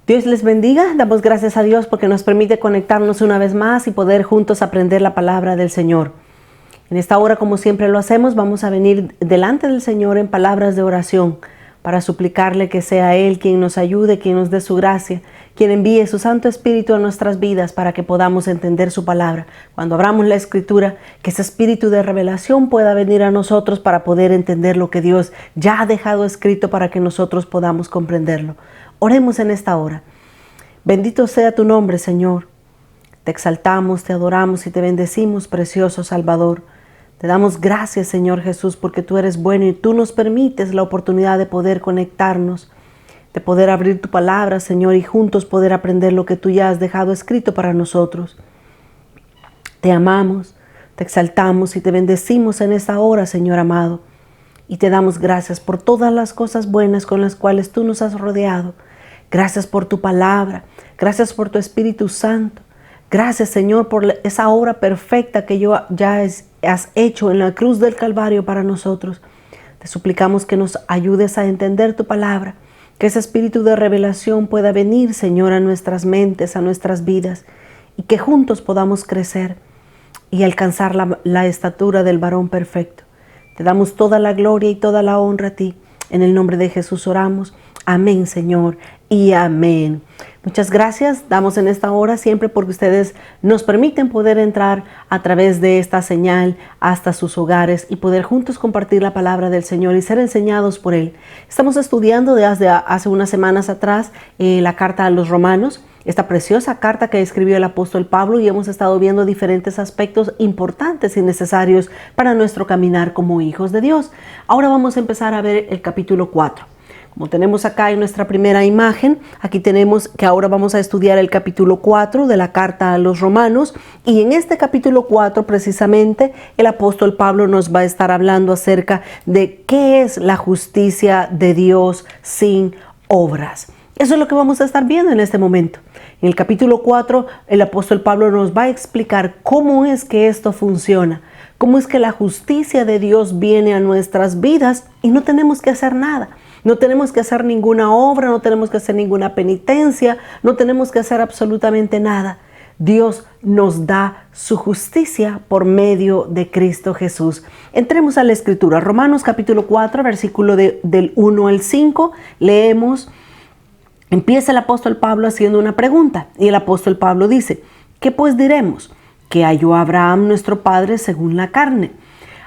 Dios les bendiga. Damos gracias a Dios porque nos permite conectarnos una vez más y poder juntos aprender la palabra del Señor. En esta hora, como siempre lo hacemos, vamos a venir delante del Señor en palabras de oración para suplicarle que sea Él quien nos ayude, quien nos dé su gracia, quien envíe su Santo Espíritu a nuestras vidas para que podamos entender su palabra. Cuando abramos la Escritura, que ese espíritu de revelación pueda venir a nosotros para poder entender lo que Dios ya ha dejado escrito para que nosotros podamos comprenderlo. Oremos en esta hora. Bendito sea tu nombre, Señor. Te exaltamos, te adoramos y te bendecimos, precioso Salvador. Te damos gracias, Señor Jesús, porque tú eres bueno y tú nos permites la oportunidad de poder conectarnos, de poder abrir tu palabra, Señor, y juntos poder aprender lo que tú ya has dejado escrito para nosotros. Te amamos, te exaltamos y te bendecimos en esta hora, Señor amado. Y te damos gracias por todas las cosas buenas con las cuales tú nos has rodeado. Gracias por tu palabra, gracias por tu Espíritu Santo. Gracias, Señor, por esa obra perfecta que ya has hecho en la cruz del Calvario para nosotros. Te suplicamos que nos ayudes a entender tu palabra, que ese espíritu de revelación pueda venir, Señor, a nuestras mentes, a nuestras vidas, y que juntos podamos crecer y alcanzar la estatura del varón perfecto. Te damos toda la gloria y toda la honra a ti. En el nombre de Jesús oramos. Amén, Señor, y amén. Muchas gracias. Damos en esta hora siempre porque ustedes nos permiten poder entrar a través de esta señal hasta sus hogares y poder juntos compartir la palabra del Señor y ser enseñados por Él. Estamos estudiando desde hace unas semanas atrás la carta a los Romanos, esta preciosa carta que escribió el apóstol Pablo, y hemos estado viendo diferentes aspectos importantes y necesarios para nuestro caminar como hijos de Dios. Ahora vamos a empezar a ver el capítulo 4. Como tenemos acá en nuestra primera imagen, aquí tenemos que ahora vamos a estudiar el capítulo 4 de la carta a los Romanos, y en este capítulo 4 precisamente el apóstol Pablo nos va a estar hablando acerca de qué es la justicia de Dios sin obras. Eso es lo que vamos a estar viendo en este momento. En el capítulo 4 el apóstol Pablo nos va a explicar cómo es que esto funciona, cómo es que la justicia de Dios viene a nuestras vidas y no tenemos que hacer nada. No tenemos que hacer ninguna obra, no tenemos que hacer ninguna penitencia, no tenemos que hacer absolutamente nada. Dios nos da su justicia por medio de Cristo Jesús. Entremos a la Escritura. Romanos capítulo 4, versículo del 1 al 5, leemos. Empieza el apóstol Pablo haciendo una pregunta, y el apóstol Pablo dice: ¿qué pues diremos? ¿Que halló Abraham nuestro padre según la carne?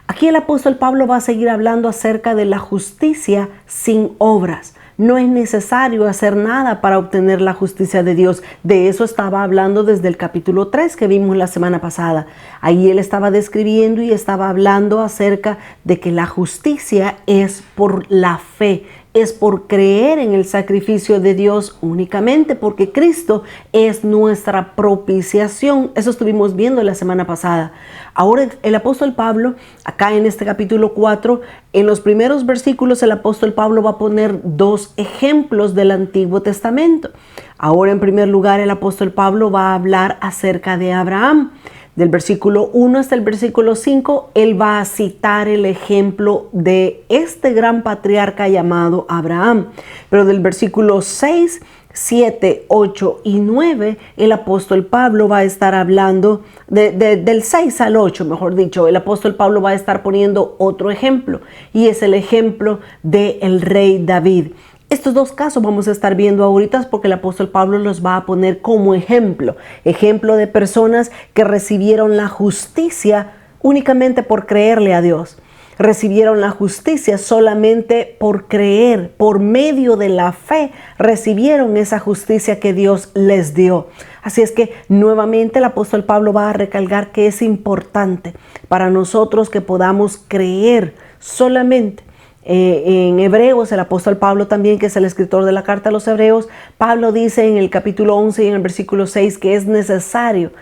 Aquí el apóstol Pablo va a seguir hablando acerca de la justicia sin obras. No es necesario hacer nada para obtener la justicia de Dios. De eso estaba hablando desde el capítulo 3 que vimos la semana pasada. Ahí él estaba describiendo y estaba hablando acerca de que la justicia es por la fe. Es por creer en el sacrificio de Dios únicamente, porque Cristo es nuestra propiciación. Eso estuvimos viendo la semana pasada. Ahora el apóstol Pablo, acá en este capítulo 4, en los primeros versículos el apóstol Pablo va a poner dos ejemplos del Antiguo Testamento. Ahora, en primer lugar, el apóstol Pablo va a hablar acerca de Abraham. Del versículo 1 hasta el versículo 5, él va a citar el ejemplo de este gran patriarca llamado Abraham. Pero del versículo 6, 7, 8 y 9, el apóstol Pablo va a estar hablando, del 6 al 8, mejor dicho, el apóstol Pablo va a estar poniendo otro ejemplo, y es el ejemplo del rey David. Estos dos casos vamos a estar viendo ahorita porque el apóstol Pablo los va a poner como ejemplo de personas que recibieron la justicia únicamente por creerle a Dios. Recibieron la justicia solamente por creer, por medio de la fe, recibieron esa justicia que Dios les dio. Así es que nuevamente el apóstol Pablo va a recalcar que es importante para nosotros que podamos creer solamente. En Hebreos, el apóstol Pablo también, que es el escritor de la carta a los Hebreos, Pablo dice en el capítulo 11 y en el versículo 6 que es necesario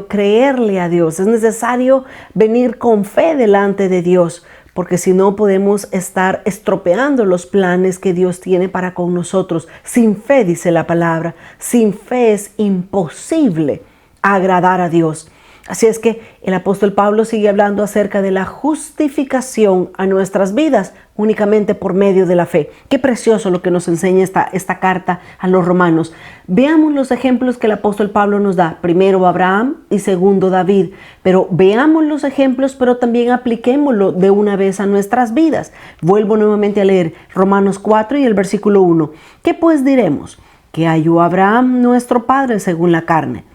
creerle a Dios, es necesario venir con fe delante de Dios, porque si no podemos estar estropeando los planes que Dios tiene para con nosotros. Sin fe, dice la palabra, sin fe es imposible agradar a Dios. Así es que el apóstol Pablo sigue hablando acerca de la justificación a nuestras vidas únicamente por medio de la fe. Qué precioso lo que nos enseña esta carta a los romanos. Veamos los ejemplos que el apóstol Pablo nos da. Primero Abraham y segundo David. Pero veamos los ejemplos, pero también apliquémoslo de una vez a nuestras vidas. Vuelvo nuevamente a leer Romanos 4 y el versículo 1. ¿Qué pues diremos? Que halló Abraham nuestro padre según la carne.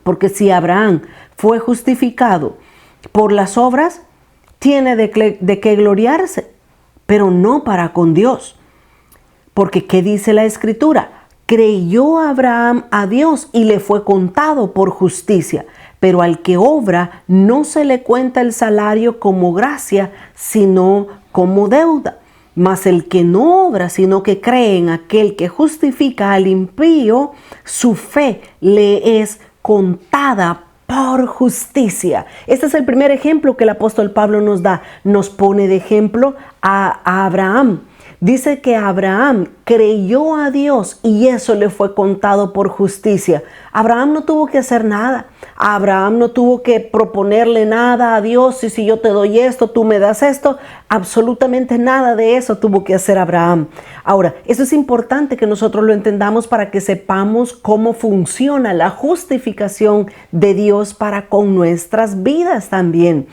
Porque si Abraham fue justificado por las obras, tiene de qué gloriarse, pero no para con Dios. Porque ¿qué dice la Escritura? Creyó Abraham a Dios y le fue contado por justicia. Pero al que obra no se le cuenta el salario como gracia, sino como deuda. Mas el que no obra, sino que cree en aquel que justifica al impío, su fe le es contada por justicia. Este es el primer ejemplo que el apóstol Pablo nos da. Nos pone de ejemplo a Abraham. Dice que Abraham creyó a Dios y eso le fue contado por justicia. Abraham no tuvo que hacer nada. Abraham no tuvo que proponerle nada a Dios. Y si yo te doy esto, tú me das esto. Absolutamente nada de eso tuvo que hacer Abraham. Ahora, eso es importante que nosotros lo entendamos para que sepamos cómo funciona la justificación de Dios para con nuestras vidas también.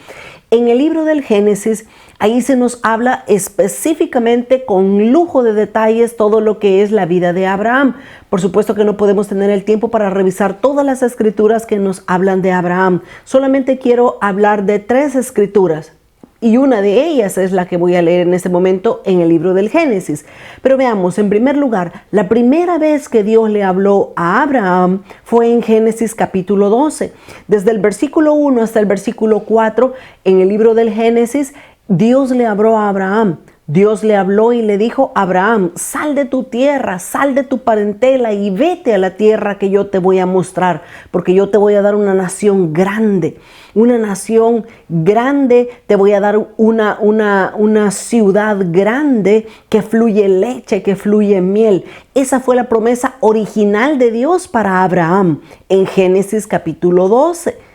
En el libro del Génesis, ahí se nos habla específicamente con lujo de detalles todo lo que es la vida de Abraham. Por supuesto que no podemos tener el tiempo para revisar todas las escrituras que nos hablan de Abraham. Solamente quiero hablar de 3 escrituras. Y una de ellas es la que voy a leer en este momento en el libro del Génesis. Pero veamos, en primer lugar, la primera vez que Dios le habló a Abraham fue en Génesis capítulo 12. Desde el versículo 1 hasta el versículo 4, en el libro del Génesis, Dios le habló a Abraham. Dios le habló y le dijo: Abraham, sal de tu tierra, sal de tu parentela y vete a la tierra que yo te voy a mostrar, porque yo te voy a dar una nación grande. Una nación grande, te voy a dar una ciudad grande que fluye leche, que fluye miel. Esa fue la promesa original de Dios para Abraham en Génesis capítulo 12.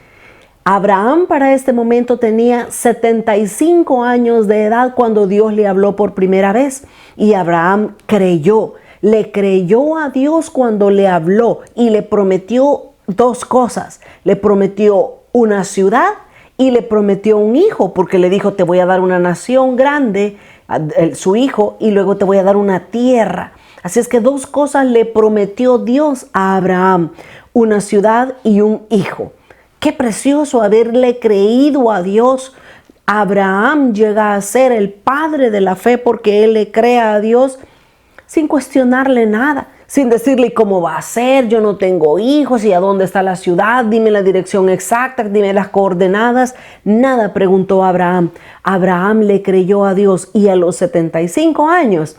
Abraham para este momento tenía 75 años de edad cuando Dios le habló por primera vez. Y Abraham creyó, le creyó a Dios cuando le habló y le prometió 2 cosas. Le prometió una ciudad y le prometió un hijo, porque le dijo: te voy a dar una nación grande, su hijo, y luego te voy a dar una tierra. Así es que 2 cosas le prometió Dios a Abraham: una ciudad y un hijo. Qué precioso haberle creído a Dios. Abraham llega a ser el padre de la fe porque él le cree a Dios sin cuestionarle nada, sin decirle cómo va a ser, yo no tengo hijos, y a dónde está la ciudad, dime la dirección exacta, dime las coordenadas. Nada preguntó Abraham. Abraham le creyó a Dios y a los 75 años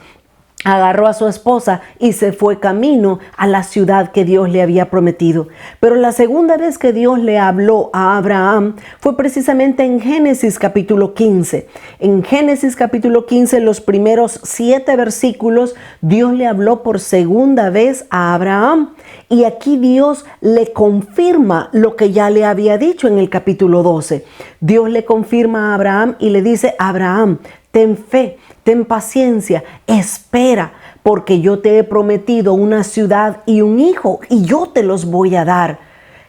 agarró a su esposa y se fue camino a la ciudad que Dios le había prometido. Pero la segunda vez que Dios le habló a Abraham fue precisamente en Génesis capítulo 15. En Génesis capítulo 15, los primeros 7 versículos, Dios le habló por segunda vez a Abraham. Y aquí Dios le confirma lo que ya le había dicho en el capítulo 12. Dios le confirma a Abraham y le dice: Abraham, ten fe, ten paciencia, espera, porque yo te he prometido una ciudad y un hijo, y yo te los voy a dar.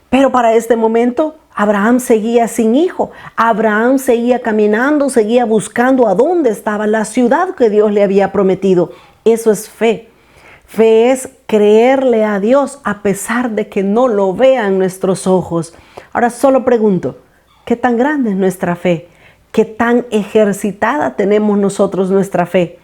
Pero para este momento, Abraham seguía sin hijo. Abraham seguía caminando, seguía buscando a dónde estaba la ciudad que Dios le había prometido. Eso es fe. Fe es creerle a Dios a pesar de que no lo vean nuestros ojos. Ahora solo pregunto, ¿qué tan grande es nuestra fe? ¿Qué tan ejercitada tenemos nosotros nuestra fe?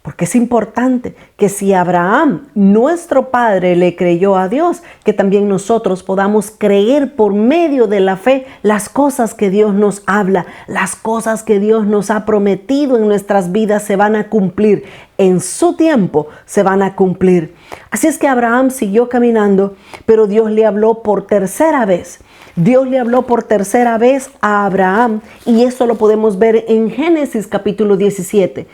Porque es importante que si Abraham, nuestro padre, le creyó a Dios, que también nosotros podamos creer por medio de la fe las cosas que Dios nos habla, las cosas que Dios nos ha prometido en nuestras vidas se van a cumplir. En su tiempo se van a cumplir. Así es que Abraham siguió caminando, pero Dios le habló por tercera vez. Dios le habló por tercera vez a Abraham, y esto lo podemos ver en Génesis capítulo 17.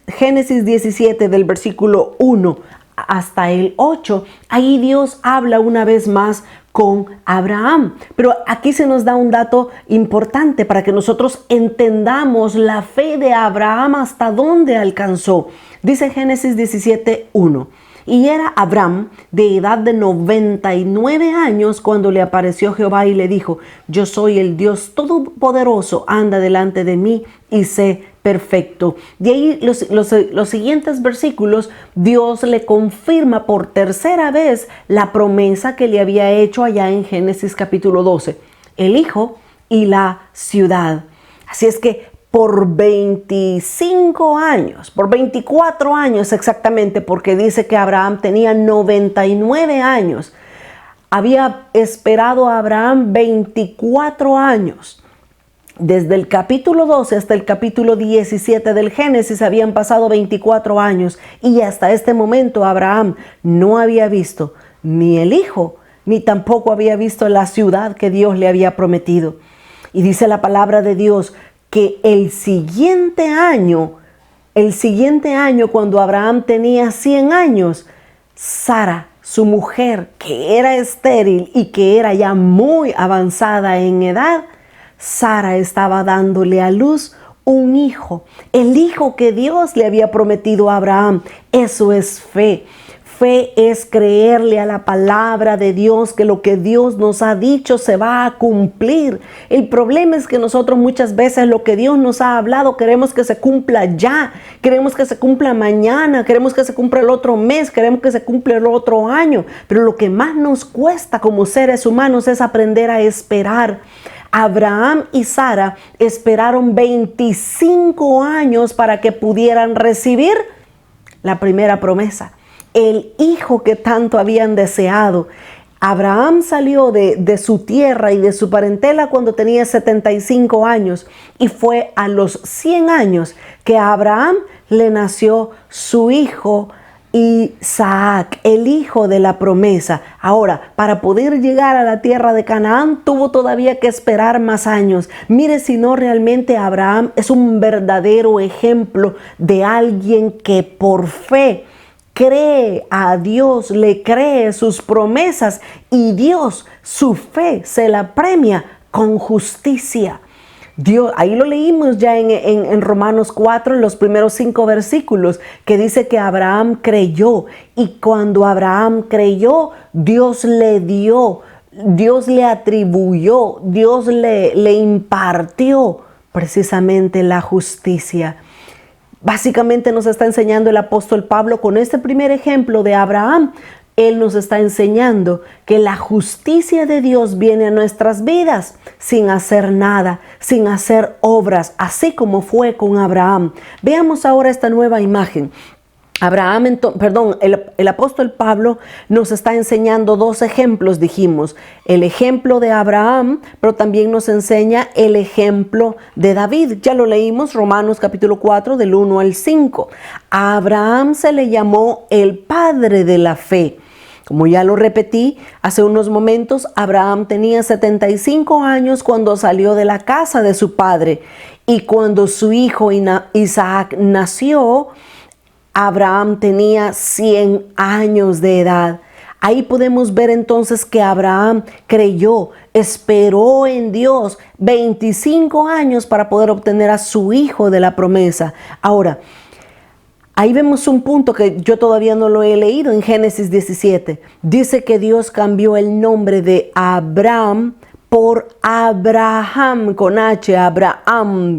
Génesis 17 del versículo 1 hasta el 8. Ahí Dios habla una vez más con Abraham. Pero aquí se nos da un dato importante para que nosotros entendamos la fe de Abraham hasta dónde alcanzó. Dice Génesis 17:1. Y era Abraham de edad de 99 años cuando le apareció Jehová y le dijo: yo soy el Dios Todopoderoso, anda delante de mí y sé perfecto. De ahí los siguientes versículos, Dios le confirma por tercera vez la promesa que le había hecho allá en Génesis capítulo 12, el hijo y la ciudad. Así es que por 25 años, por 24 años exactamente, porque dice que Abraham tenía 99 años, había esperado a Abraham 24 años. Desde el capítulo 12 hasta el capítulo 17 del Génesis habían pasado 24 años y hasta este momento Abraham no había visto ni el hijo, ni tampoco había visto la ciudad que Dios le había prometido. Y dice la palabra de Dios que el siguiente año, cuando Abraham tenía 100 años, Sara, su mujer, que era estéril y que era ya muy avanzada en edad, Sara estaba dándole a luz un hijo, el hijo que Dios le había prometido a Abraham. Eso es fe. Fe es creerle a la palabra de Dios, que lo que Dios nos ha dicho se va a cumplir. El problema es que nosotros muchas veces lo que Dios nos ha hablado queremos que se cumpla ya, queremos que se cumpla mañana, queremos que se cumpla el otro mes, queremos que se cumpla el otro año. Pero lo que más nos cuesta como seres humanos es aprender a esperar. Abraham y Sara esperaron 25 años para que pudieran recibir la primera promesa, el hijo que tanto habían deseado. Abraham salió de su tierra y de su parentela cuando tenía 75 años y fue a los 100 años que a Abraham le nació su hijo Isaac, el hijo de la promesa. Ahora, para poder llegar a la tierra de Canaán, tuvo todavía que esperar más años. Mire, si no, realmente Abraham es un verdadero ejemplo de alguien que por fe cree a Dios, le cree sus promesas y Dios su fe se la premia con justicia. Dios, ahí lo leímos ya en Romanos 4, en los primeros 5 versículos, que dice que Abraham creyó y cuando Abraham creyó, Dios le dio, Dios le atribuyó, Dios le impartió precisamente la justicia. Básicamente nos está enseñando el apóstol Pablo con este primer ejemplo de Abraham. Él nos está enseñando que la justicia de Dios viene a nuestras vidas sin hacer nada, sin hacer obras, así como fue con Abraham. Veamos ahora esta nueva imagen. El apóstol Pablo nos está enseñando 2 ejemplos, dijimos. El ejemplo de Abraham, pero también nos enseña el ejemplo de David. Ya lo leímos, Romanos capítulo 4, del 1 al 5. A Abraham se le llamó el padre de la fe. Como ya lo repetí hace unos momentos, Abraham tenía 75 años cuando salió de la casa de su padre. Y cuando su hijo Isaac nació, Abraham tenía 100 años de edad. Ahí podemos ver entonces que Abraham creyó, esperó en Dios 25 años para poder obtener a su hijo de la promesa. Ahora, ahí vemos un punto que yo todavía no lo he leído en Génesis 17. Dice que Dios cambió el nombre de Abraham por Abraham, con H, Abraham.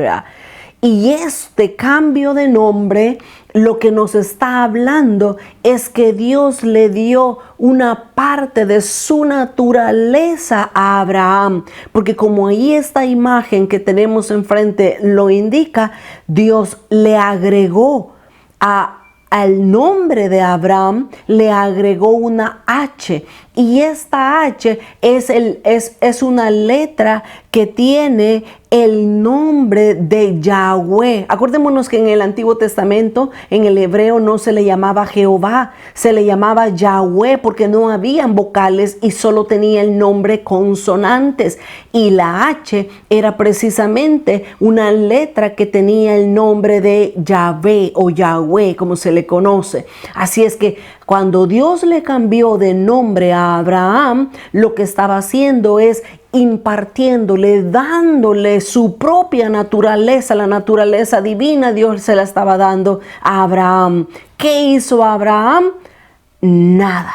Y este cambio de nombre, lo que nos está hablando es que Dios le dio una parte de su naturaleza a Abraham. Porque como ahí esta imagen que tenemos enfrente lo indica, Dios le agregó al nombre de Abraham, le agregó una H. Y esta H es una letra que tiene el nombre de Yahweh. Acordémonos que en el Antiguo Testamento, en el hebreo no se le llamaba Jehová, se le llamaba Yahweh porque no habían vocales y solo tenía el nombre consonantes. Y la H era precisamente una letra que tenía el nombre de Yahvé o Yahweh, como se le conoce. Así es que Cuando Dios le cambió de nombre a Abraham, lo que estaba haciendo es impartiéndole, dándole su propia naturaleza, la naturaleza divina. Dios se la estaba dando a Abraham. ¿Qué hizo Abraham? Nada.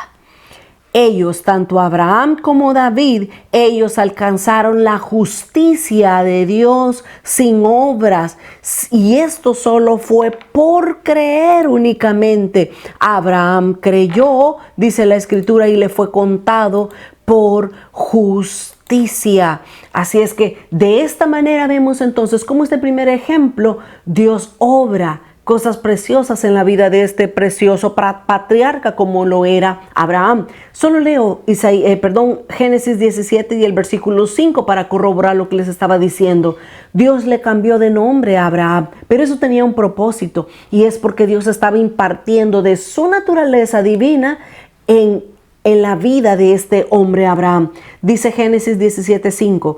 Ellos, tanto Abraham como David, ellos alcanzaron la justicia de Dios sin obras. Y esto solo fue por creer únicamente. Abraham creyó, dice la Escritura, y le fue contado por justicia. Así es que de esta manera vemos entonces cómo este primer ejemplo, Dios obra cosas preciosas en la vida de este precioso patriarca como lo era Abraham. Solo leo Génesis 17 y el versículo 5 para corroborar lo que les estaba diciendo. Dios le cambió de nombre a Abraham, pero eso tenía un propósito, y es porque Dios estaba impartiendo de su naturaleza divina en la vida de este hombre Abraham. Dice Génesis 17:5.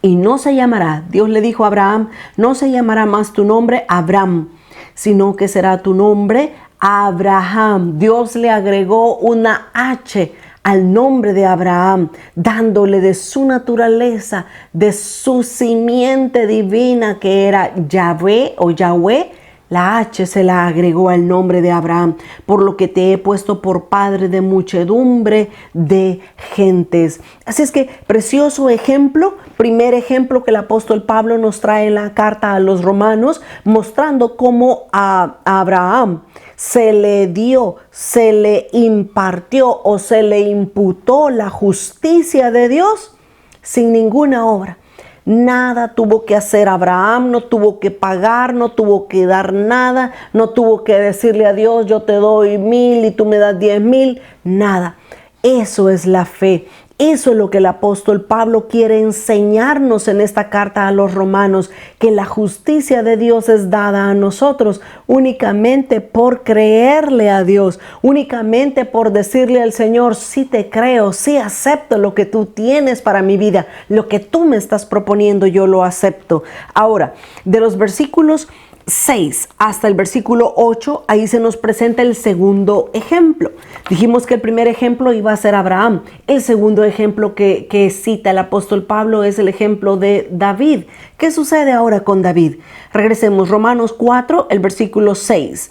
Y no se llamará, Dios le dijo a Abraham, no se llamará más tu nombre Abraham, sino que será tu nombre Abraham. Dios le agregó una H al nombre de Abraham, dándole de su naturaleza, de su simiente divina que era Yahvé o Yahweh. La H se la agregó al nombre de Abraham, por lo que te he puesto por padre de muchedumbre de gentes. Así es que precioso ejemplo, primer ejemplo que el apóstol Pablo nos trae en la carta a los romanos, mostrando cómo a Abraham se le dio, se le impartió o se le imputó la justicia de Dios sin ninguna obra. Nada tuvo que hacer Abraham, no tuvo que pagar, no tuvo que dar nada, no tuvo que decirle a Dios, yo te doy 1000 y tú me das 10,000, nada. Eso es la fe. Eso es lo que el apóstol Pablo quiere enseñarnos en esta carta a los romanos, que la justicia de Dios es dada a nosotros únicamente por creerle a Dios, únicamente por decirle al Señor, sí te creo, sí acepto lo que tú tienes para mi vida, lo que tú me estás proponiendo, yo lo acepto. Ahora, de los versículos 6 hasta el versículo 8, ahí se nos presenta el segundo ejemplo. Dijimos que el primer ejemplo iba a ser Abraham. El segundo ejemplo que cita el apóstol Pablo es el ejemplo de David. ¿Qué sucede ahora con David? Regresemos, Romanos 4, el versículo 6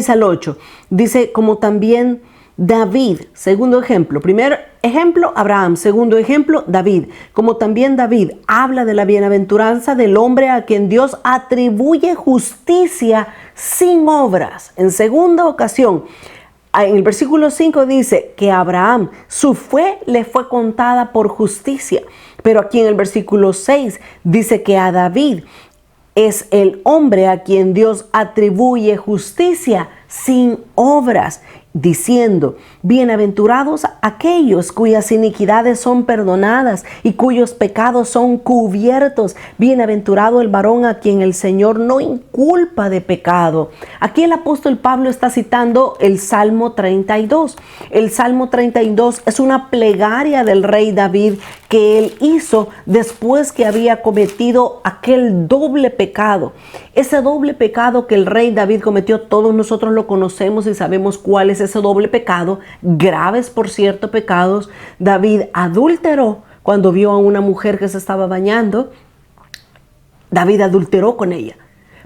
al 8. Dice, como también David, segundo ejemplo. Primer ejemplo, Abraham. Segundo ejemplo, David. Como también David habla de la bienaventuranza del hombre a quien Dios atribuye justicia sin obras. En segunda ocasión, en el versículo 5 dice que a Abraham su fe le fue contada por justicia. Pero aquí en el versículo 6 dice que a David es el hombre a quien Dios atribuye justicia sin obras, diciendo, bienaventurados aquellos cuyas iniquidades son perdonadas y cuyos pecados son cubiertos. Bienaventurado el varón a quien el Señor no inculpa de pecado. Aquí el apóstol Pablo está citando el Salmo 32. El Salmo 32 es una plegaria del rey David que él hizo después que había cometido aquel doble pecado. Ese doble pecado que el rey David cometió, todos nosotros lo conocemos y sabemos cuál es ese doble pecado. Graves, por cierto, pecados. David adulteró cuando vio a una mujer que se estaba bañando. David adulteró con ella.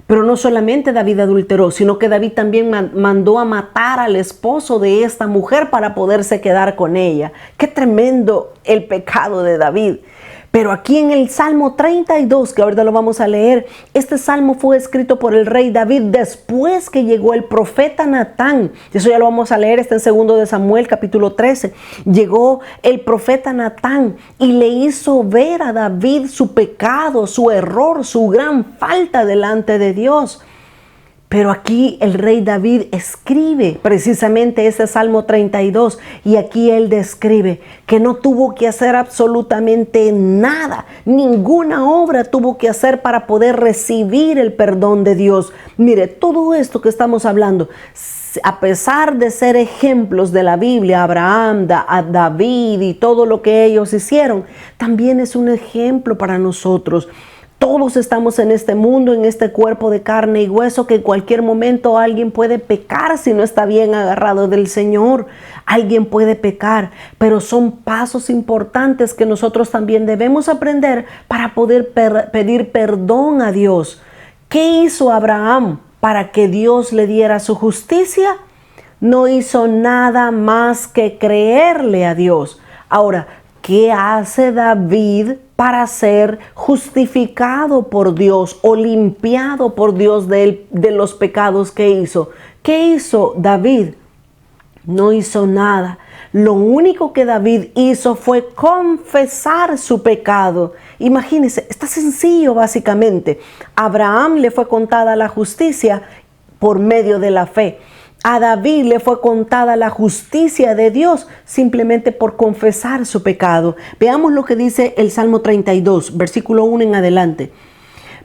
Pero no solamente David adulteró, sino que David también mandó a matar al esposo de esta mujer para poderse quedar con ella. Qué tremendo el pecado de David. Pero aquí en el Salmo 32, que ahorita lo vamos a leer, este salmo fue escrito por el rey David después que llegó el profeta Natán. Eso ya lo vamos a leer, está en 2 de Samuel, capítulo 13. Llegó el profeta Natán y le hizo ver a David su pecado, su error, su gran falta delante de Dios. Pero aquí el rey David escribe precisamente ese Salmo 32 y aquí él describe que no tuvo que hacer absolutamente nada, ninguna obra tuvo que hacer para poder recibir el perdón de Dios. Mire, todo esto que estamos hablando, a pesar de ser ejemplos de la Biblia, Abraham, David y todo lo que ellos hicieron, también es un ejemplo para nosotros. Todos estamos en este mundo, en este cuerpo de carne y hueso, que en cualquier momento alguien puede pecar si no está bien agarrado del Señor. Alguien puede pecar, pero son pasos importantes que nosotros también debemos aprender para poder pedir perdón a Dios. ¿Qué hizo Abraham para que Dios le diera su justicia? No hizo nada más que creerle a Dios. Ahora, ¿qué hace David para ser justificado por Dios o limpiado por Dios de los pecados que hizo? ¿Qué hizo David? No hizo nada. Lo único que David hizo fue confesar su pecado. Imagínense, está sencillo básicamente. A Abraham le fue contada la justicia por medio de la fe. A David le fue contada la justicia de Dios simplemente por confesar su pecado. Veamos lo que dice el Salmo 32, versículo 1 en adelante.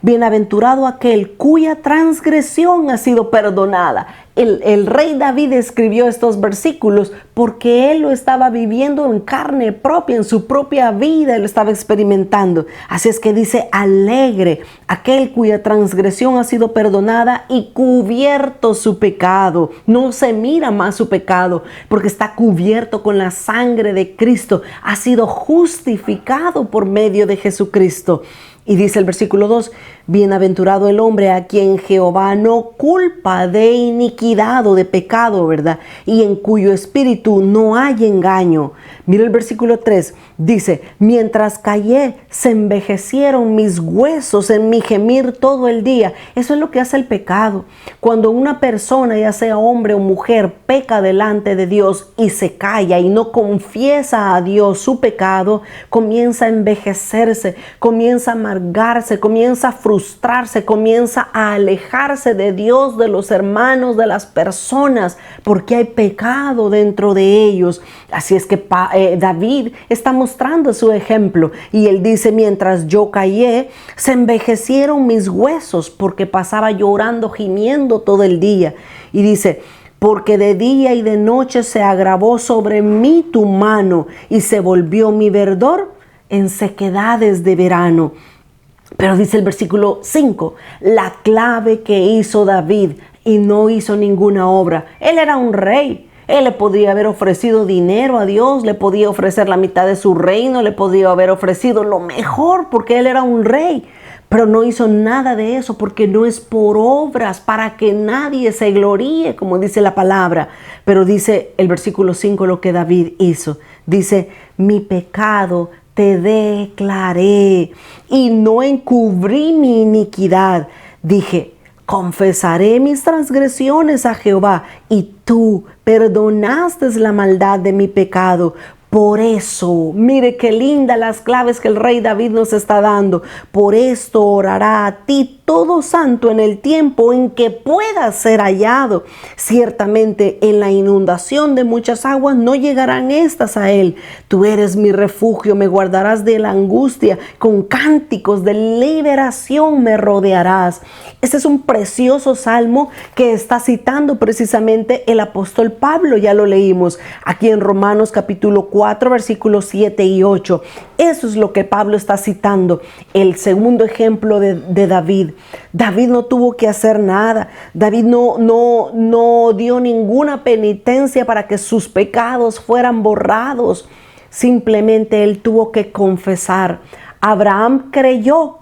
Bienaventurado aquel cuya transgresión ha sido perdonada. El rey David escribió estos versículos porque él lo estaba viviendo en carne propia, en su propia vida, él lo estaba experimentando. Así es que dice, alegre aquel cuya transgresión ha sido perdonada y cubierto su pecado. No se mira más su pecado porque está cubierto con la sangre de Cristo. Ha sido justificado por medio de Jesucristo. Y dice el versículo 2, bienaventurado el hombre a quien Jehová no culpa de iniquidad o de pecado, ¿verdad? Y en cuyo espíritu no hay engaño. Mira el versículo 3, dice, mientras callé, se envejecieron mis huesos en mi gemir todo el día. Eso es lo que hace el pecado. Cuando una persona, ya sea hombre o mujer, peca delante de Dios y se calla y no confiesa a Dios su pecado, comienza a envejecerse, comienza a amargarse, comienza a frustrarse, comienza a alejarse de Dios, de los hermanos, de las personas, porque hay pecado dentro de ellos. Así es que David está mostrando su ejemplo y él dice, mientras yo callé, se envejecieron mis huesos porque pasaba llorando, gimiendo todo el día. Y dice, porque de día y de noche se agravó sobre mí tu mano y se volvió mi verdor en sequedades de verano. Pero dice el versículo 5, la clave que hizo David y no hizo ninguna obra. Él era un rey. Él le podría haber ofrecido dinero a Dios, le podía ofrecer la mitad de su reino, le podría haber ofrecido lo mejor porque él era un rey. Pero no hizo nada de eso porque no es por obras para que nadie se gloríe, como dice la palabra. Pero dice el versículo 5 lo que David hizo. Dice, mi pecado te declaré y no encubrí mi iniquidad. Dije, confesaré mis transgresiones a Jehová y tú perdonaste la maldad de mi pecado. Por eso, mire qué lindas las claves que el rey David nos está dando. Por esto orará a ti todo santo en el tiempo en que pueda ser hallado. Ciertamente en la inundación de muchas aguas no llegarán estas a él. Tú eres mi refugio, me guardarás de la angustia. Con cánticos de liberación me rodearás. Este es un precioso salmo que está citando precisamente el apóstol Pablo. Ya lo leímos aquí en Romanos capítulo 4, versículos 7 y 8. Eso es lo que Pablo está citando. El segundo ejemplo de David. David no tuvo que hacer nada. David no dio ninguna penitencia para que sus pecados fueran borrados. Simplemente él tuvo que confesar. Abraham creyó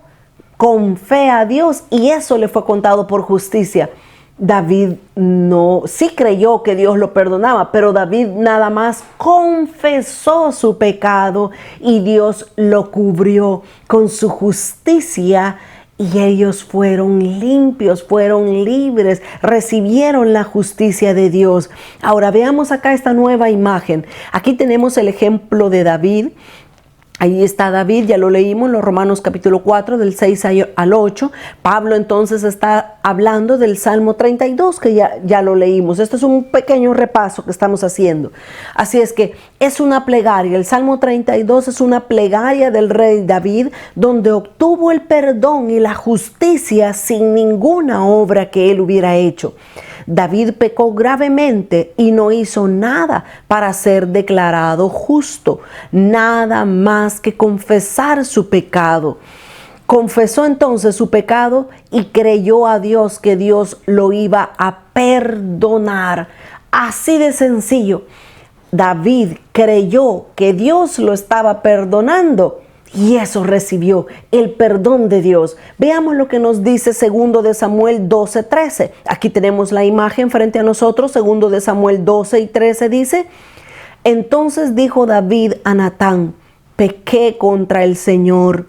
con fe a Dios y eso le fue contado por justicia. David sí creyó que Dios lo perdonaba, pero David nada más confesó su pecado y Dios lo cubrió con su justicia y ellos fueron limpios, fueron libres, recibieron la justicia de Dios. Ahora veamos acá esta nueva imagen. Aquí tenemos el ejemplo de David. Ahí está David, ya lo leímos en los Romanos capítulo 4 del 6 al 8. Pablo entonces está hablando del Salmo 32 que ya lo leímos. Este es un pequeño repaso que estamos haciendo. Así es que es una plegaria. El Salmo 32 es una plegaria del rey David donde obtuvo el perdón y la justicia sin ninguna obra que él hubiera hecho. David pecó gravemente y no hizo nada para ser declarado justo, nada más que confesar su pecado. Confesó entonces su pecado y creyó a Dios que Dios lo iba a perdonar. Así de sencillo. David creyó que Dios lo estaba perdonando y eso recibió el perdón de Dios. Veamos lo que nos dice 2 de Samuel 12:13. Aquí tenemos la imagen frente a nosotros. 2 de Samuel 12:13 dice: entonces dijo David a Natán: pequé contra el Señor.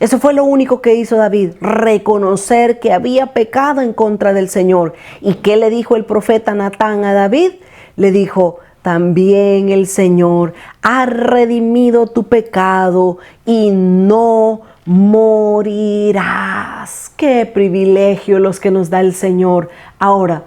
Eso fue lo único que hizo David, reconocer que había pecado en contra del Señor. ¿Y qué le dijo el profeta Natán a David? Le dijo: también el Señor ha redimido tu pecado y no morirás. ¡Qué privilegio los que nos da el Señor! Ahora,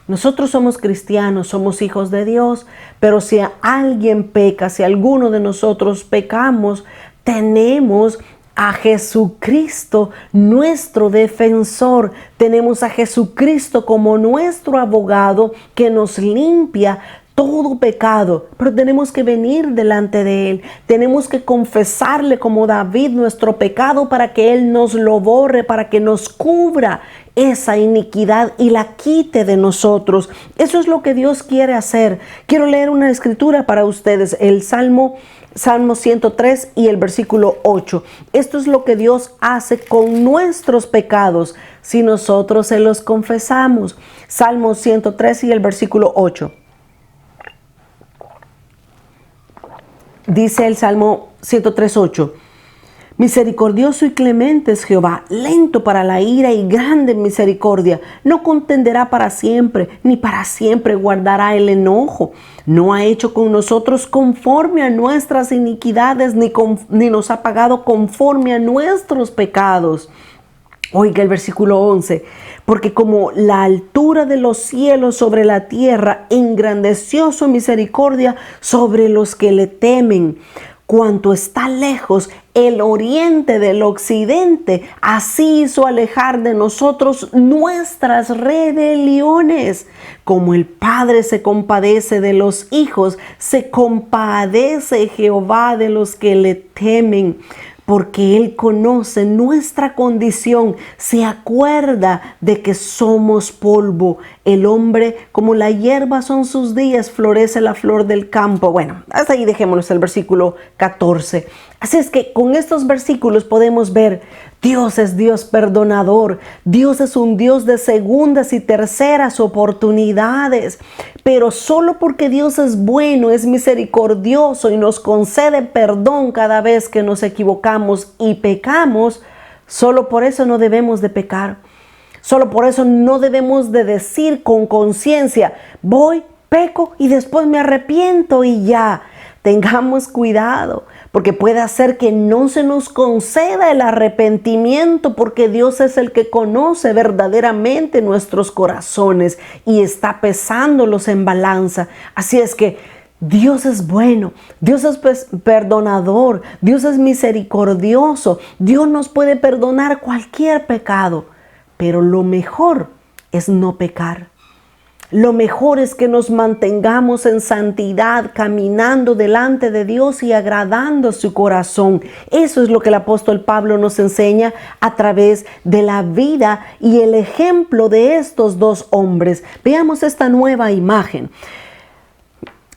nosotros somos cristianos, somos hijos de Dios, pero si alguien peca, si alguno de nosotros pecamos, tenemos a Jesucristo, nuestro defensor. Tenemos a Jesucristo como nuestro abogado que nos limpia todo pecado, pero tenemos que venir delante de Él. Tenemos que confesarle como David nuestro pecado para que Él nos lo borre, para que nos cubra esa iniquidad y la quite de nosotros. Eso es lo que Dios quiere hacer. Quiero leer una escritura para ustedes, el Salmo 103 y el versículo 8. Esto es lo que Dios hace con nuestros pecados si nosotros se los confesamos. Salmo 103 y el versículo 8. Dice el Salmo 103:8: misericordioso y clemente es Jehová, lento para la ira y grande en misericordia. No contenderá para siempre, ni para siempre guardará el enojo. No ha hecho con nosotros conforme a nuestras iniquidades, ni nos ha pagado conforme a nuestros pecados. Oiga el versículo 11: porque como la altura de los cielos sobre la tierra, engrandeció su misericordia sobre los que le temen. Cuanto está lejos el oriente del occidente, así hizo alejar de nosotros nuestras rebeliones. Como el Padre se compadece de los hijos, se compadece Jehová de los que le temen. Porque Él conoce nuestra condición, se acuerda de que somos polvo. El hombre, como la hierba son sus días, florece la flor del campo. Bueno, hasta ahí dejémonos el versículo 14. Así es que con estos versículos podemos ver, Dios es Dios perdonador. Dios es un Dios de segundas y terceras oportunidades. Pero solo porque Dios es bueno, es misericordioso y nos concede perdón cada vez que nos equivocamos y pecamos, solo por eso no debemos de pecar. Solo por eso no debemos de decir con conciencia: voy, peco y después me arrepiento y ya. Tengamos cuidado, porque puede hacer que no se nos conceda el arrepentimiento, porque Dios es el que conoce verdaderamente nuestros corazones y está pesándolos en balanza. Así es que Dios es bueno, Dios es perdonador, Dios es misericordioso, Dios nos puede perdonar cualquier pecado, pero lo mejor es no pecar. Lo mejor es que nos mantengamos en santidad, caminando delante de Dios y agradando su corazón. Eso es lo que el apóstol Pablo nos enseña a través de la vida y el ejemplo de estos dos hombres. Veamos esta nueva imagen.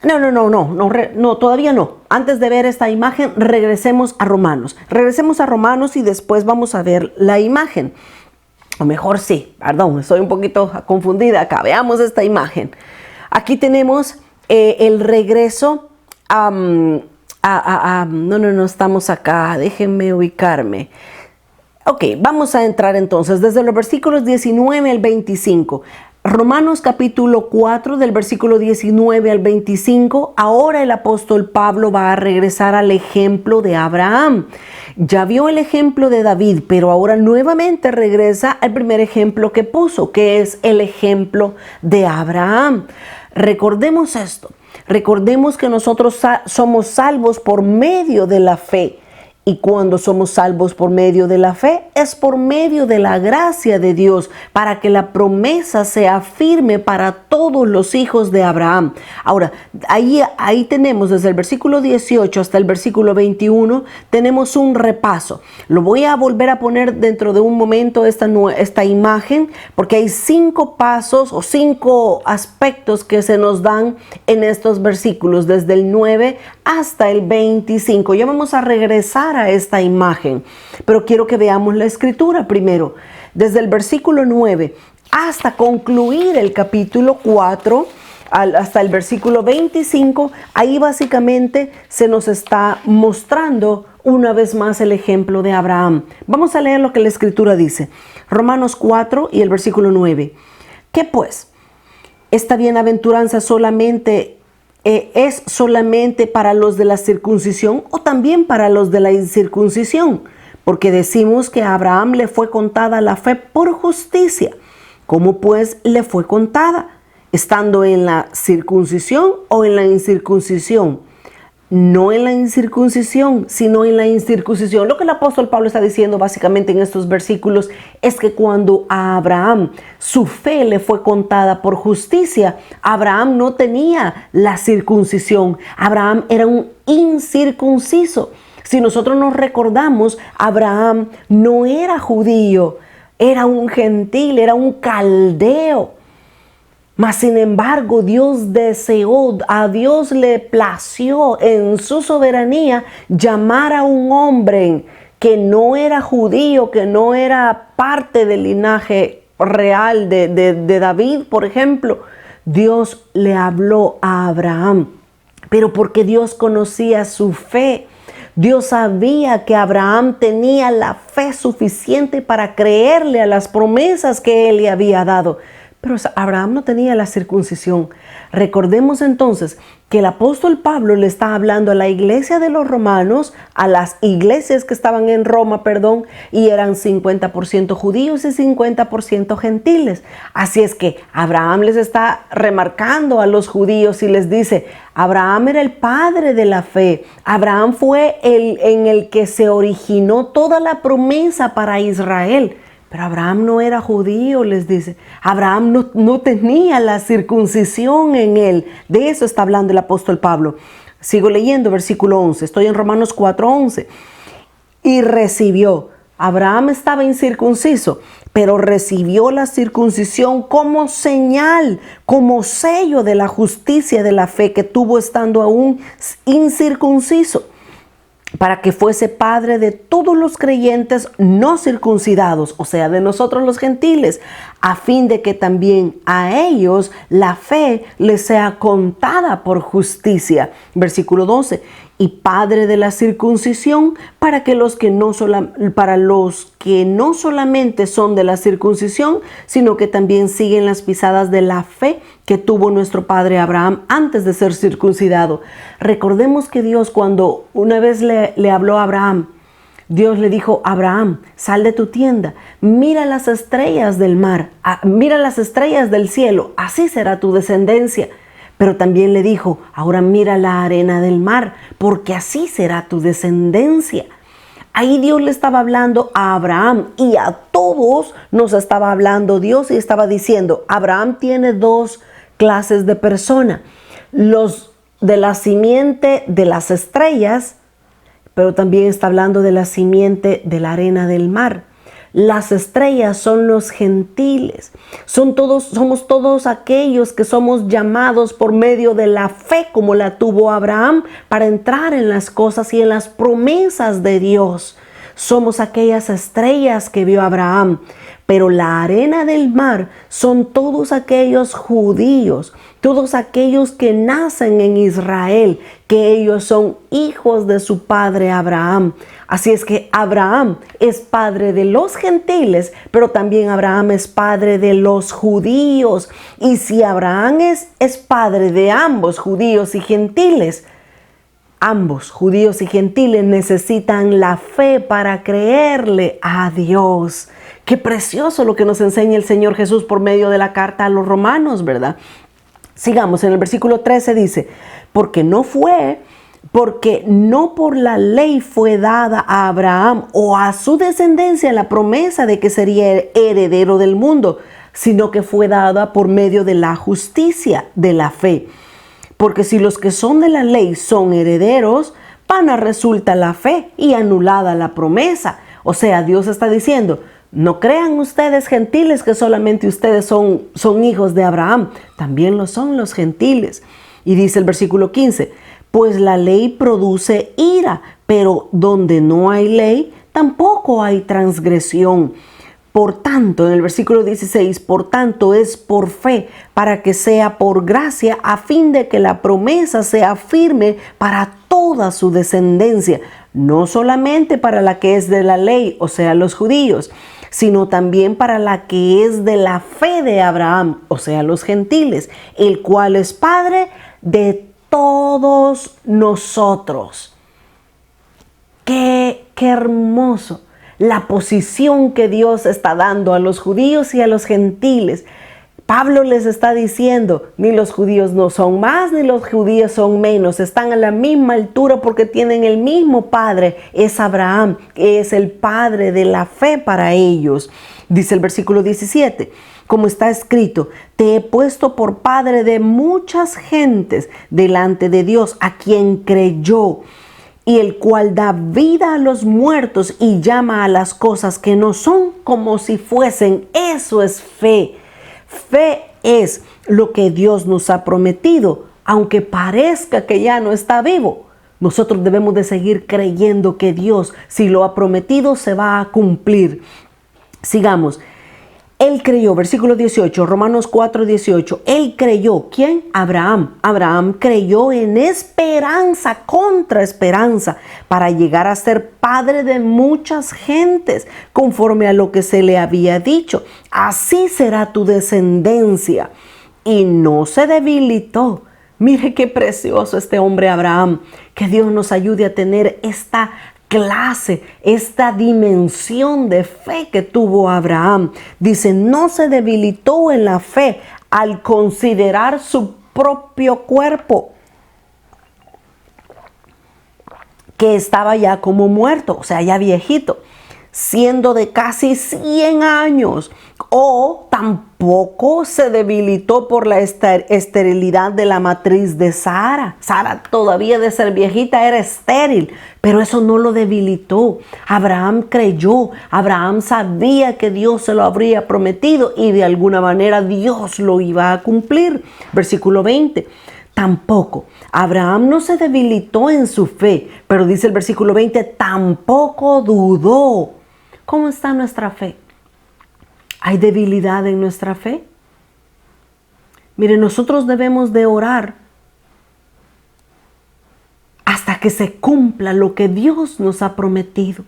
No, todavía no. Antes de ver esta imagen, regresemos a Romanos. Regresemos a Romanos y después vamos a ver la imagen. O mejor sí, perdón, estoy un poquito confundida acá. Veamos esta imagen. Aquí tenemos el regreso no estamos acá. Déjenme ubicarme. Ok, vamos a entrar entonces desde los versículos 19 al 25. Romanos capítulo 4 del versículo 19 al 25, ahora el apóstol Pablo va a regresar al ejemplo de Abraham. Ya vio el ejemplo de David, pero ahora nuevamente regresa al primer ejemplo que puso, que es el ejemplo de Abraham. Recordemos esto, recordemos que nosotros somos salvos por medio de la fe. Y cuando somos salvos por medio de la fe, es por medio de la gracia de Dios, para que la promesa sea firme para todos los hijos de Abraham. Ahora, ahí tenemos desde el versículo 18 hasta el versículo 21, tenemos un repaso. Lo voy a volver a poner dentro de un momento esta imagen, porque hay 5 pasos o 5 aspectos que se nos dan en estos versículos, desde el 9 hasta el 25. Ya vamos a regresar a esta imagen, pero quiero que veamos la escritura primero. Desde el versículo 9 hasta concluir el capítulo 4, hasta el versículo 25, ahí básicamente se nos está mostrando una vez más el ejemplo de Abraham. Vamos a leer lo que la escritura dice. Romanos 4 y el versículo 9. ¿Qué pues? ¿Esta bienaventuranza es solamente para los de la circuncisión o también para los de la incircuncisión? Porque decimos que a Abraham le fue contada la fe por justicia. ¿Cómo pues le fue contada? ¿Estando en la circuncisión o en la incircuncisión? No en la incircuncisión, sino en la incircuncisión. Lo que el apóstol Pablo está diciendo básicamente en estos versículos es que cuando a Abraham su fe le fue contada por justicia, Abraham no tenía la circuncisión. Abraham era un incircunciso. Si nosotros nos recordamos, Abraham no era judío, era un gentil, era un caldeo. Mas sin embargo, Dios deseó, a Dios le plació en su soberanía llamar a un hombre que no era judío, que no era parte del linaje real de David, por ejemplo. Dios le habló a Abraham, pero porque Dios conocía su fe. Dios sabía que Abraham tenía la fe suficiente para creerle a las promesas que él le había dado. Pero Abraham no tenía la circuncisión. Recordemos entonces que el apóstol Pablo le está hablando a la iglesia de los romanos, a las iglesias que estaban en Roma, y eran 50% judíos y 50% gentiles. Así es que Abraham les está remarcando a los judíos y les dice, Abraham era el padre de la fe. Abraham fue en el que se originó toda la promesa para Israel. Pero Abraham no era judío, les dice. Abraham no tenía la circuncisión en él. De eso está hablando el apóstol Pablo. Sigo leyendo, versículo 11. Estoy en Romanos 4:11. Y recibió. Abraham estaba incircunciso, pero recibió la circuncisión como señal, como sello de la justicia de la fe que tuvo estando aún incircunciso, para que fuese padre de todos los creyentes no circuncidados, o sea, de nosotros los gentiles, a fin de que también a ellos la fe les sea contada por justicia. Versículo 12. Y padre de la circuncisión para los que no solamente son de la circuncisión, sino que también siguen las pisadas de la fe que tuvo nuestro padre Abraham antes de ser circuncidado. Recordemos que Dios, cuando una vez le habló a Abraham, Dios le dijo, Abraham, sal de tu tienda, mira las estrellas del mar, mira las estrellas del cielo, así será tu descendencia. Pero también le dijo, ahora mira la arena del mar, porque así será tu descendencia. Ahí Dios le estaba hablando a Abraham y a todos nos estaba hablando Dios y estaba diciendo, Abraham tiene 2 clases de persona, los de la simiente de las estrellas, pero también está hablando de la simiente de la arena del mar. Las estrellas son los gentiles, somos todos aquellos que somos llamados por medio de la fe como la tuvo Abraham para entrar en las cosas y en las promesas de Dios. Somos aquellas estrellas que vio Abraham, pero la arena del mar son todos aquellos judíos, todos aquellos que nacen en Israel, que ellos son hijos de su padre Abraham. Así es que Abraham es padre de los gentiles, pero también Abraham es padre de los judíos. Y si Abraham es padre de ambos, judíos y gentiles, ambos, judíos y gentiles, necesitan la fe para creerle a Dios. Qué precioso lo que nos enseña el Señor Jesús por medio de la carta a los romanos, ¿verdad? Sigamos, en el versículo 13 dice, porque no fue porque no por la ley fue dada a Abraham o a su descendencia la promesa de que sería el heredero del mundo, sino que fue dada por medio de la justicia de la fe. Porque si los que son de la ley son herederos, vana resulta la fe y anulada la promesa. O sea, Dios está diciendo, no crean ustedes gentiles que solamente ustedes son hijos de Abraham, también lo son los gentiles. Y dice el versículo 15, pues la ley produce ira, pero donde no hay ley, tampoco hay transgresión. Por tanto, en el versículo 16, por tanto es por fe, para que sea por gracia, a fin de que la promesa sea firme para toda su descendencia, no solamente para la que es de la ley, o sea, los judíos, sino también para la que es de la fe de Abraham, o sea, los gentiles, el cual es Padre de todos nosotros. Qué hermoso la posición que Dios está dando a los judíos y a los gentiles. Pablo les está diciendo, ni los judíos no son más, ni los judíos son menos. Están a la misma altura porque tienen el mismo padre. Es Abraham, que es el padre de la fe para ellos. Dice el versículo 17, como está escrito, te he puesto por padre de muchas gentes delante de Dios, a quien creyó, y el cual da vida a los muertos y llama a las cosas que no son como si fuesen. Eso es fe. Fe es lo que Dios nos ha prometido, aunque parezca que ya no está vivo. Nosotros debemos de seguir creyendo que Dios, si lo ha prometido, se va a cumplir. Sigamos. Él creyó, versículo 18, Romanos 4:18. Él creyó. ¿Quién? Abraham. Abraham creyó en esperanza contra esperanza para llegar a ser padre de muchas gentes, conforme a lo que se le había dicho. Así será tu descendencia. Y no se debilitó. Mire qué precioso este hombre Abraham. Que Dios nos ayude a tener esta dimensión de fe que tuvo Abraham. Dice, no se debilitó en la fe al considerar su propio cuerpo, que estaba ya como muerto, o sea, ya viejito, siendo de casi 100 años, o tampoco se debilitó por la esterilidad de la matriz de Sara. Sara todavía de ser viejita era estéril, pero eso no lo debilitó. Abraham creyó, Abraham sabía que Dios se lo habría prometido y de alguna manera Dios lo iba a cumplir. Versículo 20. Tampoco, Abraham no se debilitó en su fe, pero dice el versículo 20, tampoco dudó. ¿Cómo está nuestra fe? ¿Hay debilidad en nuestra fe? Mire, nosotros debemos de orar hasta que se cumpla lo que Dios nos ha prometido.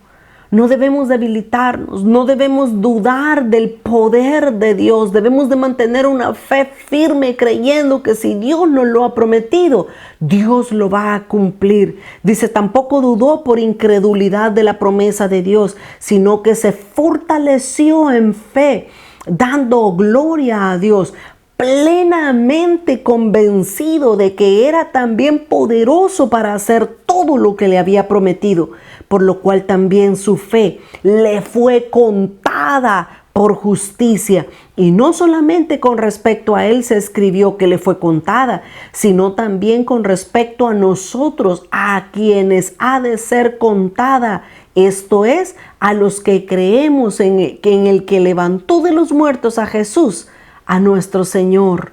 No debemos debilitarnos, no debemos dudar del poder de Dios. Debemos de mantener una fe firme creyendo que si Dios nos lo ha prometido, Dios lo va a cumplir. Dice, tampoco dudó por incredulidad de la promesa de Dios, sino que se fortaleció en fe, dando gloria a Dios, plenamente convencido de que era también poderoso para hacer todo lo que le había prometido, por lo cual también su fe le fue contada por justicia. Y no solamente con respecto a él se escribió que le fue contada, sino también con respecto a nosotros, a quienes ha de ser contada. Esto es, a los que creemos en el que levantó de los muertos a Jesús, a nuestro Señor,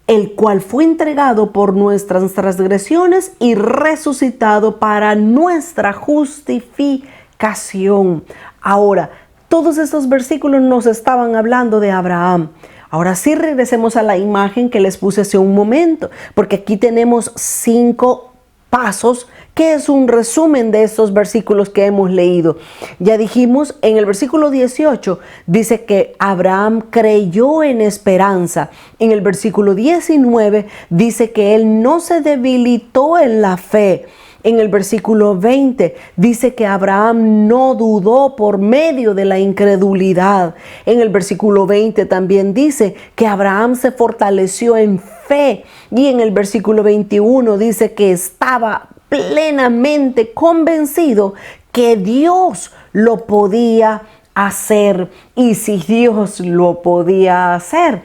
el cual fue entregado por nuestras transgresiones y resucitado para nuestra justificación. Ahora, todos estos versículos nos estaban hablando de Abraham. Ahora sí regresemos a la imagen que les puse hace un momento, porque aquí tenemos 5 pasos, que es un resumen de estos versículos que hemos leído. Ya dijimos, en el versículo 18 dice que Abraham creyó en esperanza. En el versículo 19 dice que él no se debilitó en la fe. En el versículo 20 dice que Abraham no dudó por medio de la incredulidad. En el versículo 20 también dice que Abraham se fortaleció en fe. Y en el versículo 21 dice que estaba plenamente convencido que Dios lo podía hacer. Y si Dios lo podía hacer,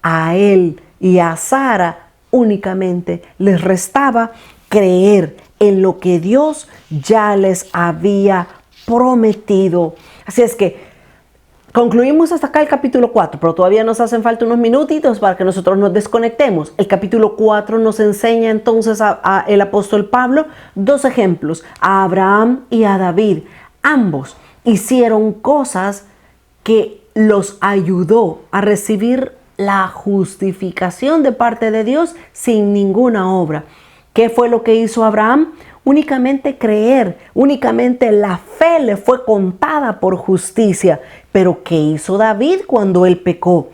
a él y a Sara únicamente les restaba creer en lo que Dios ya les había prometido. Así es que concluimos hasta acá el capítulo 4, pero todavía nos hacen falta unos minutitos para que nosotros nos desconectemos. El capítulo 4 nos enseña entonces el apóstol Pablo dos ejemplos, a Abraham y a David. Ambos hicieron cosas que los ayudó a recibir la justificación de parte de Dios sin ninguna obra. ¿Qué fue lo que hizo Abraham? Únicamente creer, únicamente la fe le fue contada por justicia. Pero ¿qué hizo David cuando él pecó?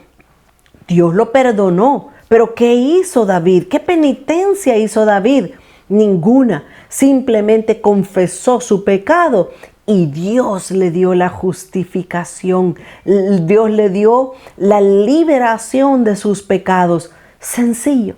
Dios lo perdonó. Pero ¿qué hizo David? ¿Qué penitencia hizo David? Ninguna. Simplemente confesó su pecado y Dios le dio la justificación. Dios le dio la liberación de sus pecados. Sencillo.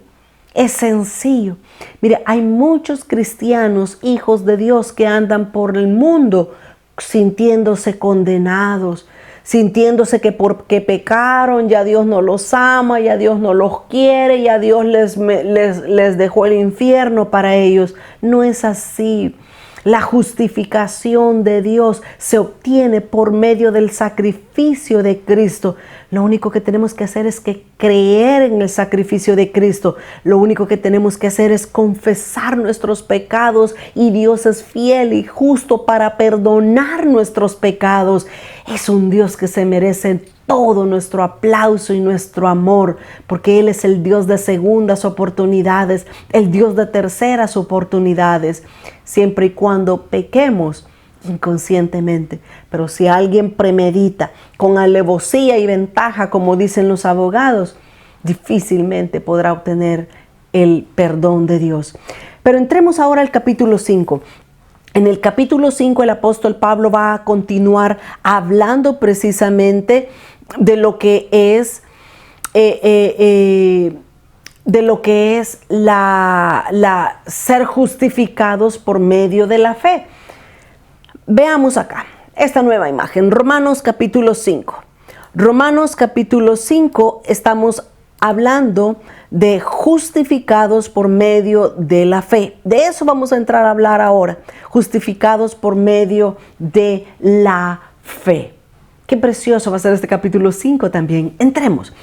Es sencillo. Mire, hay muchos cristianos, hijos de Dios, que andan por el mundo sintiéndose condenados, sintiéndose que porque pecaron ya Dios no los ama, ya Dios no los quiere, ya Dios les dejó el infierno para ellos. No es así. La justificación de Dios se obtiene por medio del sacrificio de Cristo. Lo único que tenemos que hacer es creer en el sacrificio de Cristo. Lo único que tenemos que hacer es confesar nuestros pecados y Dios es fiel y justo para perdonar nuestros pecados. Es un Dios que se merece todo nuestro aplauso y nuestro amor, porque Él es el Dios de segundas oportunidades, el Dios de terceras oportunidades, siempre y cuando pequemos inconscientemente. Pero si alguien premedita con alevosía y ventaja, como dicen los abogados, difícilmente podrá obtener el perdón de Dios. Pero entremos ahora al capítulo 5. En el capítulo 5 el apóstol Pablo va a continuar hablando precisamente de lo que es la ser justificados por medio de la fe. Veamos acá esta nueva imagen, Romanos capítulo 5. Romanos capítulo 5 estamos hablando de justificados por medio de la fe. De eso vamos a entrar a hablar ahora, justificados por medio de la fe. Qué precioso va a ser este capítulo 5 también. Entremos.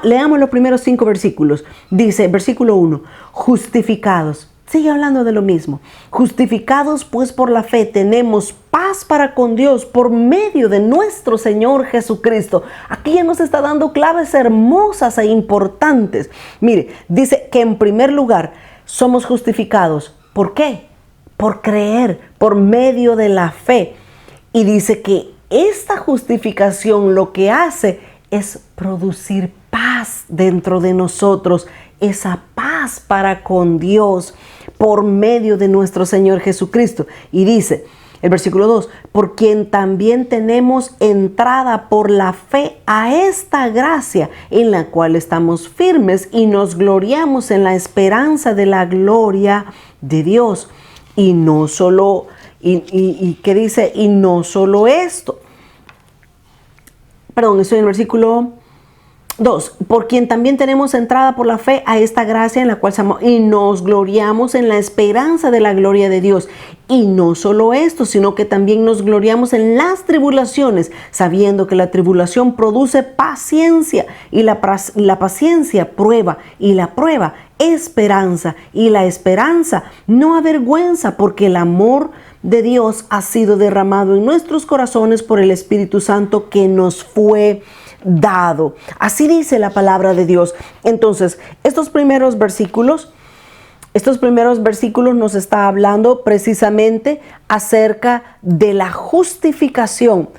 Leamos los primeros 5 versículos. Dice, versículo 1, justificados. Sigue hablando de lo mismo. Justificados pues por la fe tenemos paz para con Dios por medio de nuestro Señor Jesucristo. Aquí ya nos está dando claves hermosas e importantes. Mire, dice que en primer lugar somos justificados. ¿Por qué? Por creer, por medio de la fe. Y dice que esta justificación lo que hace es producir paz dentro de nosotros, esa paz para con Dios por medio de nuestro Señor Jesucristo. Y dice el versículo 2, por quien también tenemos entrada por la fe a esta gracia en la cual estamos firmes y nos gloriamos en la esperanza de la gloria de Dios. Y no solo, ¿qué dice? Y no solo esto. Perdón, estoy en el versículo 2. Por quien también tenemos entrada por la fe a esta gracia en la cual y nos gloriamos en la esperanza de la gloria de Dios. Y no solo esto, sino que también nos gloriamos en las tribulaciones, sabiendo que la tribulación produce paciencia, y la paciencia prueba, y la prueba esperanza, y la esperanza no avergüenza, porque el amor de Dios ha sido derramado en nuestros corazones por el Espíritu Santo que nos fue dado. Así dice la palabra de Dios. Entonces, estos primeros versículos nos está hablando precisamente acerca de la justificación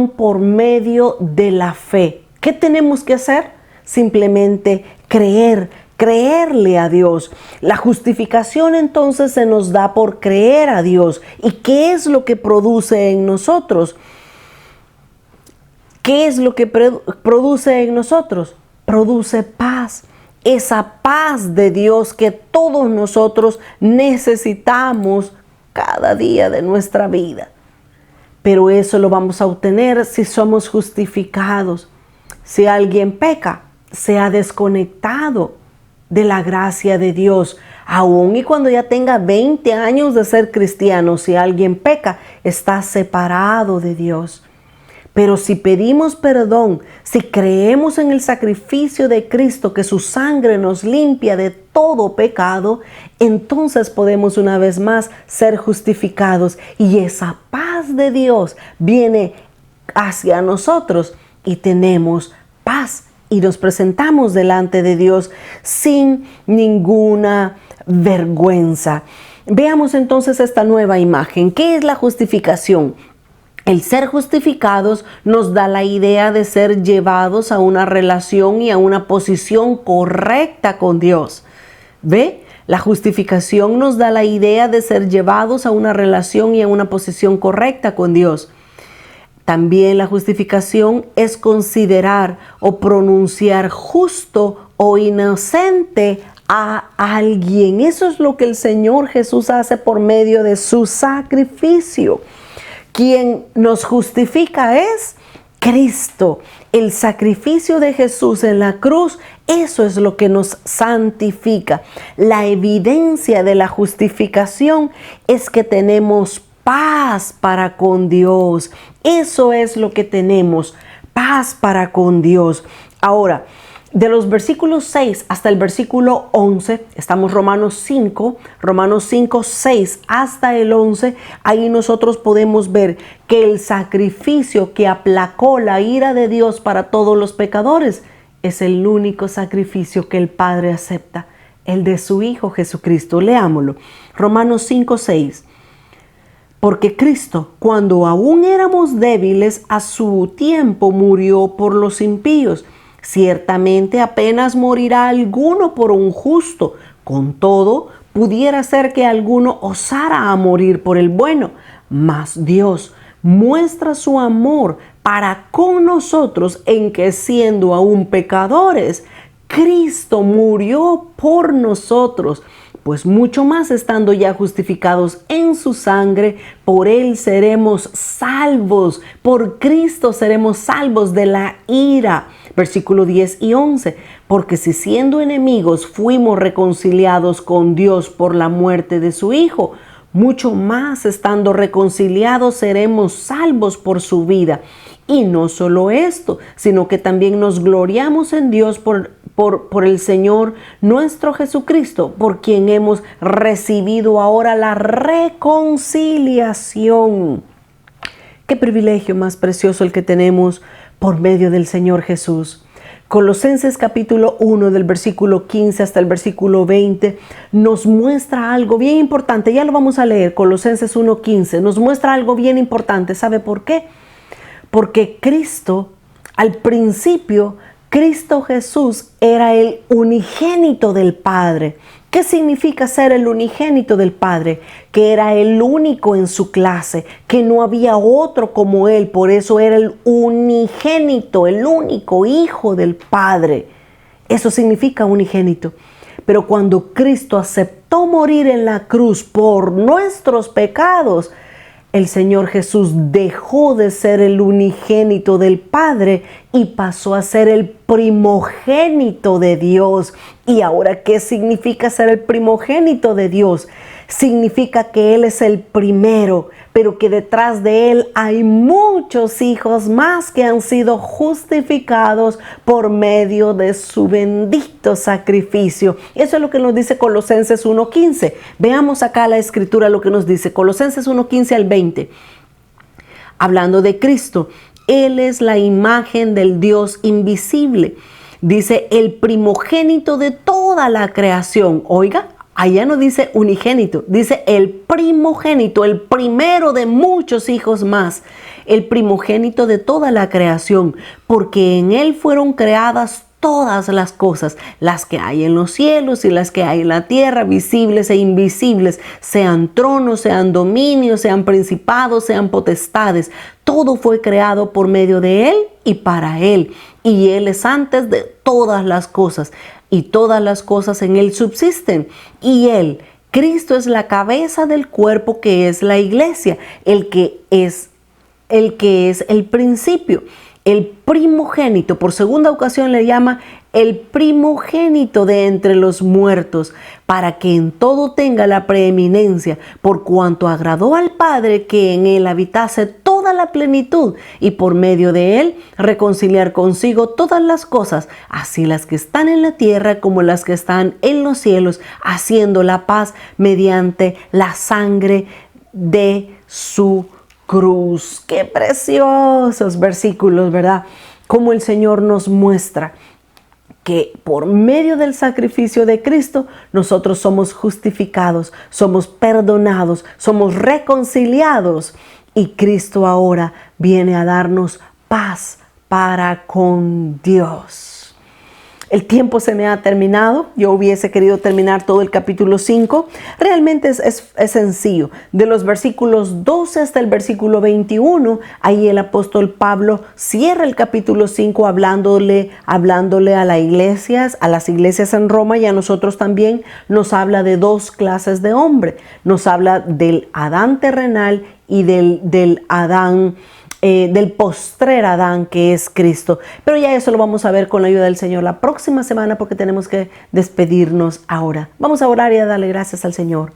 por medio de la fe. ¿Qué tenemos que hacer? Simplemente creer creerle a Dios. La justificación entonces se nos da por creer a Dios. ¿Y qué es lo que produce en nosotros? ¿Qué es lo que produce en nosotros? Produce paz. Esa paz de Dios que todos nosotros necesitamos cada día de nuestra vida. Pero eso lo vamos a obtener si somos justificados. Si alguien peca, se ha desconectado de la gracia de Dios. Aún y cuando ya tenga 20 años de ser cristiano, si alguien peca, está separado de Dios. Pero si pedimos perdón, si creemos en el sacrificio de Cristo, que su sangre nos limpia de todo pecado, entonces podemos una vez más ser justificados. Y esa paz de Dios viene hacia nosotros y tenemos paz. Y nos presentamos delante de Dios sin ninguna vergüenza. Veamos entonces esta nueva imagen. ¿Qué es la justificación? El ser justificados nos da la idea de ser llevados a una relación y a una posición correcta con Dios. ¿Ve? La justificación nos da la idea de ser llevados a una relación y a una posición correcta con Dios. También la justificación es considerar o pronunciar justo o inocente a alguien. Eso es lo que el Señor Jesús hace por medio de su sacrificio. Quien nos justifica es Cristo. El sacrificio de Jesús en la cruz, eso es lo que nos santifica. La evidencia de la justificación es que tenemos paz para con Dios. Eso es lo que tenemos, paz para con Dios. Ahora, de los versículos 6 hasta el versículo 11, estamos Romanos 5, 6 hasta el 11, ahí nosotros podemos ver que el sacrificio que aplacó la ira de Dios para todos los pecadores es el único sacrificio que el Padre acepta, el de su Hijo Jesucristo. Leámoslo, Romanos 5, 6. Porque Cristo, cuando aún éramos débiles, a su tiempo murió por los impíos. Ciertamente apenas morirá alguno por un justo. Con todo, pudiera ser que alguno osara a morir por el bueno. Mas Dios muestra su amor para con nosotros en que, siendo aún pecadores, Cristo murió por nosotros. Pues mucho más estando ya justificados en su sangre, por él seremos salvos. Por Cristo seremos salvos de la ira. Versículo 10 y 11. Porque si siendo enemigos fuimos reconciliados con Dios por la muerte de su Hijo, mucho más estando reconciliados seremos salvos por su vida. Y no solo esto, sino que también nos gloriamos en Dios por el Señor nuestro Jesucristo, por quien hemos recibido ahora la reconciliación. Qué privilegio más precioso el que tenemos por medio del Señor Jesús. Colosenses capítulo 1 del versículo 15 hasta el versículo 20 nos muestra algo bien importante. Ya lo vamos a leer, Colosenses 1:15, nos muestra algo bien importante. ¿Sabe por qué? Porque Cristo, al principio, Cristo Jesús era el unigénito del Padre. ¿Qué significa ser el unigénito del Padre? Que era el único en su clase, que no había otro como Él, por eso era el unigénito, el único Hijo del Padre. Eso significa unigénito. Pero cuando Cristo aceptó morir en la cruz por nuestros pecados, el Señor Jesús dejó de ser el unigénito del Padre y pasó a ser el primogénito de Dios. ¿Y ahora qué significa ser el primogénito de Dios? Significa que Él es el primero, pero que detrás de Él hay muchos hijos más que han sido justificados por medio de su bendito sacrificio. Eso es lo que nos dice Colosenses 1:15. Veamos acá la escritura lo que nos dice. Colosenses 1:15 al 20. Hablando de Cristo, Él es la imagen del Dios invisible. Dice el primogénito de toda la creación. Oiga, allá no dice unigénito, dice el primogénito, el primero de muchos hijos más, el primogénito de toda la creación, porque en Él fueron creadas todas las cosas, las que hay en los cielos y las que hay en la tierra, visibles e invisibles, sean tronos, sean dominios, sean principados, sean potestades. Todo fue creado por medio de Él y para Él. Y Él es antes de todas las cosas. Y todas las cosas en Él subsisten. Y Él, Cristo, es la cabeza del cuerpo, que es la iglesia, el que es el principio. El primogénito, por segunda ocasión le llama el primogénito de entre los muertos, para que en todo tenga la preeminencia, por cuanto agradó al Padre que en él habitase toda la plenitud, y por medio de él reconciliar consigo todas las cosas, así las que están en la tierra como las que están en los cielos, haciendo la paz mediante la sangre de su cruz. Qué preciosos versículos, ¿verdad? Como el Señor nos muestra que por medio del sacrificio de Cristo nosotros somos justificados, somos perdonados, somos reconciliados, y Cristo ahora viene a darnos paz para con Dios. El tiempo se me ha terminado. Yo hubiese querido terminar todo el capítulo 5. Realmente es sencillo. De los versículos 12 hasta el versículo 21, ahí el apóstol Pablo cierra el capítulo 5 hablándole a las iglesias en Roma, y a nosotros también. Nos habla de dos clases de hombre. Nos habla del Adán terrenal y del Adán del postrer Adán, que es Cristo. Pero ya eso lo vamos a ver con la ayuda del Señor la próxima semana, porque tenemos que despedirnos ahora. Vamos a orar y a darle gracias al Señor.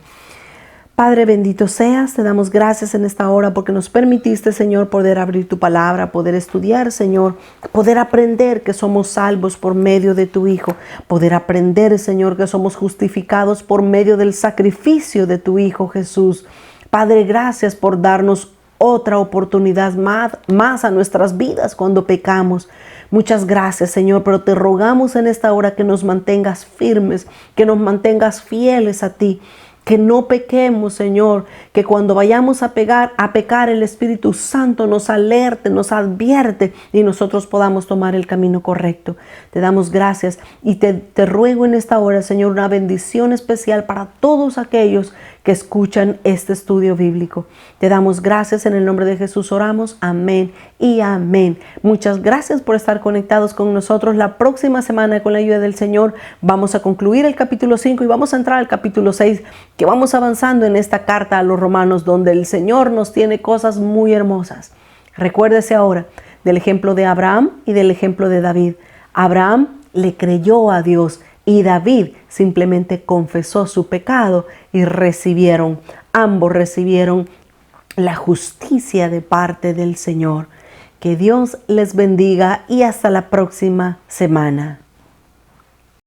Padre, bendito seas, te damos gracias en esta hora porque nos permitiste, Señor, poder abrir tu palabra, poder estudiar, Señor, poder aprender que somos salvos por medio de tu Hijo, poder aprender, Señor, que somos justificados por medio del sacrificio de tu Hijo Jesús. Padre, gracias por darnos otra oportunidad más a nuestras vidas cuando pecamos. Muchas gracias, Señor, pero te rogamos en esta hora que nos mantengas firmes, que nos mantengas fieles a ti, que no pequemos, Señor, que cuando vayamos a pecar, el Espíritu Santo nos alerte, nos advierte y nosotros podamos tomar el camino correcto. Te damos gracias y te ruego en esta hora, Señor, una bendición especial para todos aquellos que escuchan este estudio bíblico. Te damos gracias, en el nombre de Jesús oramos, amén y amén. Muchas gracias por estar conectados con nosotros. La próxima semana, con la ayuda del Señor, vamos a concluir el capítulo 5 y vamos a entrar al capítulo 6, que vamos avanzando en esta carta a los romanos, donde el Señor nos tiene cosas muy hermosas. Recuérdese ahora del ejemplo de Abraham y del ejemplo de David. Abraham le creyó a Dios y David simplemente confesó su pecado y ambos recibieron la justicia de parte del Señor. Que Dios les bendiga y hasta la próxima semana.